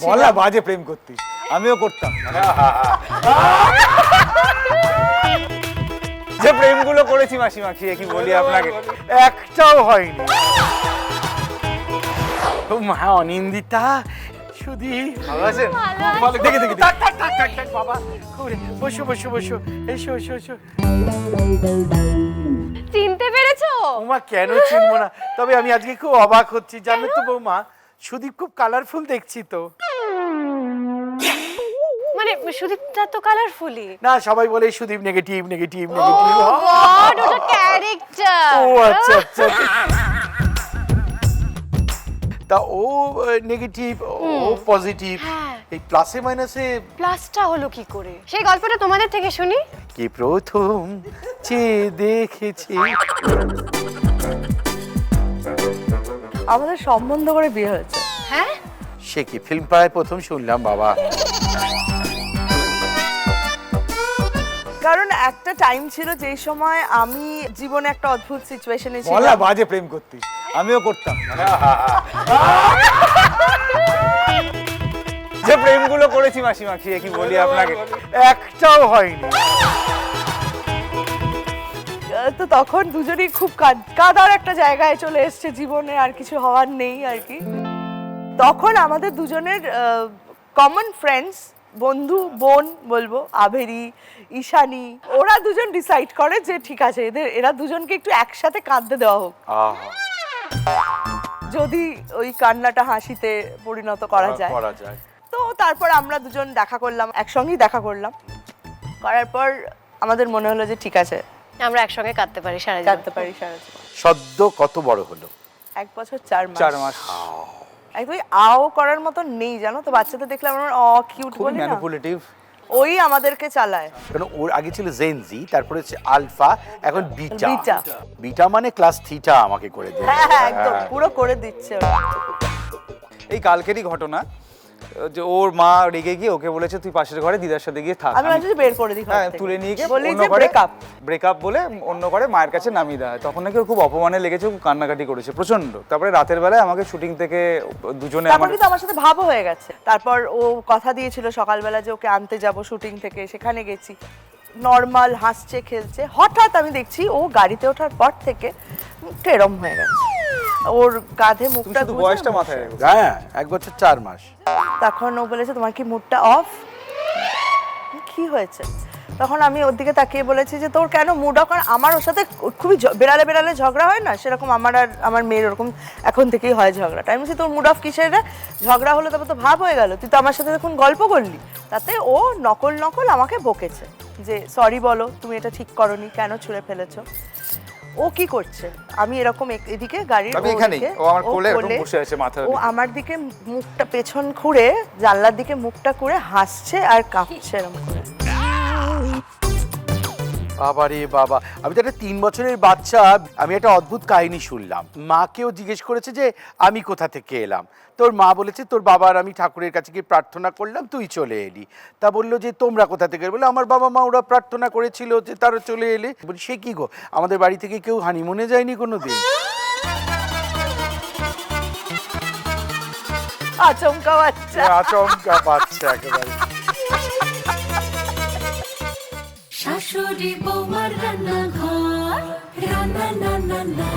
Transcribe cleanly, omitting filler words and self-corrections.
বলা বাজে প্রেম করতি, আমিও করতাম। যে প্রেমগুলো করেছি মাসিমা, কি বলি আপনাকে, একটাও হয়নি। মা অনিন্দিতা শুধু ভালো আছেন? দেখে বাবা, বসো বসো বসো, এসো এসো এসো। চিনতে পেরেছো? বৌমা কেন চিনবো না, তবে আমি আজকে খুব অবাক হচ্ছি জানো তো বৌমা, সুদীপ খুব কালারফুল দেখছি তো। মানে সুদীপটা তো কালারফুলি। না সবাই বলে Sudip negative negative negative. God, ওটা ক্যারেক্টার। ও আচ্ছা আচ্ছা। তা ও নেগেটিভ ও পজিটিভ, এই প্লাসে মাইনাসে প্লাসটা হলো কি করে? সেই গল্পটা তোমাদের থেকে শুনি। কি প্রথম চেয়ে দেখেছি। আমাদের সম্বন্ধ করে বিয়ে হয়েছে। হ্যাঁ, সে কি ফিল্ম পাড়ায় প্রথম শুনলাম বাবা। কারণ একটা টাইম ছিল যেই সময় আমি জীবনে একটা অদ্ভুত সিচুয়েশনে বলা ছিলাম। বাজে প্রেম করতি, আমিও করতাম। যে প্রেমগুলো করেছি মাসিমা, কি বলি আপনাকে, একটাও হয়নি। তো তখন দুজনেই খুব কাদার একটা জায়গায় চলে এসেছে জীবনে, আর কিছু হওয়ার নেই আর কি। তখন আমাদের দুজনের কমন ফ্রেন্ডস, বন্ধু বোন বলবো, আভেরি, ঈশানী, ওরা দুজন ডিসাইড করে যে ঠিক আছে এরা দুজনকে একটু একসাথে কাঁদতে দেওয়া হোক, যদি ওই কান্নাটা হাসিতে পরিণত করা যায়। তো তারপর আমরা দুজন দেখা করলাম, একসঙ্গেই দেখা করলাম, করার পর আমাদের মনে হলো যে ঠিক আছে আমরা একসঙ্গে কাঁদতে পারি সারা জীবন। কাঁদতে পারি সারা জীবন। সদ্য কত বড় হলো? 1 বছর 4 মাস। 4 মাস। একদমই আও করার মতো নেই জানো তো, বাচ্চাদের দেখলে আমরা কিউট খুব বলি না, ম্যানিপুলেটিভ। ওই আমাদেরকে চালায়। কারণ ওর আগে ছিল জেনজি, তারপরে হচ্ছে আলফা, এখন বিটা। বিটা। বিটা মানে ক্লাস থিটা আমাকে করে দেয়। হ্যাঁ একদম পুরো করে দিচ্ছে ওরা। এই কালকেরই ঘটনা, যে ওর মা রেগে গিয়ে ওকে বলেছে তুই পাশের ঘরে দিদার সাথে গিয়ে থাক। আমি ভাবছি যে বের করে দিই ঘর হ্যাঁ, থেকে। তুলে নিয়ে গিয়ে বলি অন্য যে ঘরে ব্রেকআপ। ব্রেকআপ বলে অন্য ঘরে মায়ের কাছে নামিয়ে দেওয়া হয়। তখন নাকি ও খুব অপমানে লেগেছে, খুব কান্নাকাটি করেছে প্রচন্ড। তারপরে রাতের বেলায় আমাকে শুটিং থেকে দুজনে তারপর কিন্তু আমার সাথে ভাবও হয়ে গেছে। তারপর ও কথা দিয়েছিল সকালবেলা যে ওকে আনতে যাব শুটিং থেকে, সেখানে গেছি, নর্মাল হাসছে খেলছে। হঠাৎ আমি দেখছি ও গাড়িতে ওঠার পর থেকে মুখটা এরম হয়ে গেছে, ওর কাঁধে মুখটা শুধু গুজে বয়সটা বসে মাথায় আছে। রেখেছে। হ্যাঁ 1 বছর 4 মাস। তখন ও বলেছে তোমার কি মুডটা অফ? কি হয়েছে? তখন আমি ওর দিকে তাকিয়ে বলেছি যে তোর কেন মুড অফ? কারণ আমার ওর সাথে খুবই বেড়ালে বেড়ালে ঝগড়া হয় না, সেরকম আমার আর আমার মেয়ের ওরকম এখন থেকেই হয় ঝগড়াটা। আমি বলছি তোর মুড অফ কিসের রে? ঝগড়া হলো তারপর তো ভাব হয়ে গেল, তুই তো আমার সাথে এখন গল্প করলি। তাতে ও নকল নকল আমাকে বকেছে যে সরি বলো, তুমি এটা ঠিক করনি, কেন ছুঁড়ে ফেলেছো। ও কি করছে, আমি এরকম এদিকে গাড়ির আমি এখানেই, ও আমার কোলে এরকম বসে আছে, মাথার ও দিকে। আমার দিকে মুখটা পেছন ঘুরে জানলার দিকে মুখটা করে হাসছে আর কাঁপছে এরকম করে। বাবা রে বাবা, আমি তো একটা 3 বছরের বাচ্চা, আমি একটা অদ্ভুত কাহিনী শুনলাম। মাকেও জিজ্ঞেস করেছে যে আমি কোথা থেকে এলাম, তোর মা বলেছে তোর বাবার আমি ঠাকুরের কাছে গিয়ে প্রার্থনা করলাম, তুই চলে এলি। তা বললো যে তোমরা কোথা থেকে? বলে আমার বাবা মা ওরা প্রার্থনা করেছিল যে তারা চলে এলে। বলি সে কি গো, আমাদের বাড়ি থেকে কেউ হানিমুনে যায়নি কোনোদিন? আচমকা বাচ্চা। আচমকা বাচ্চা একেবারে। শাশুড়ি বৌমার রান্নাঘর, রান্না না না না।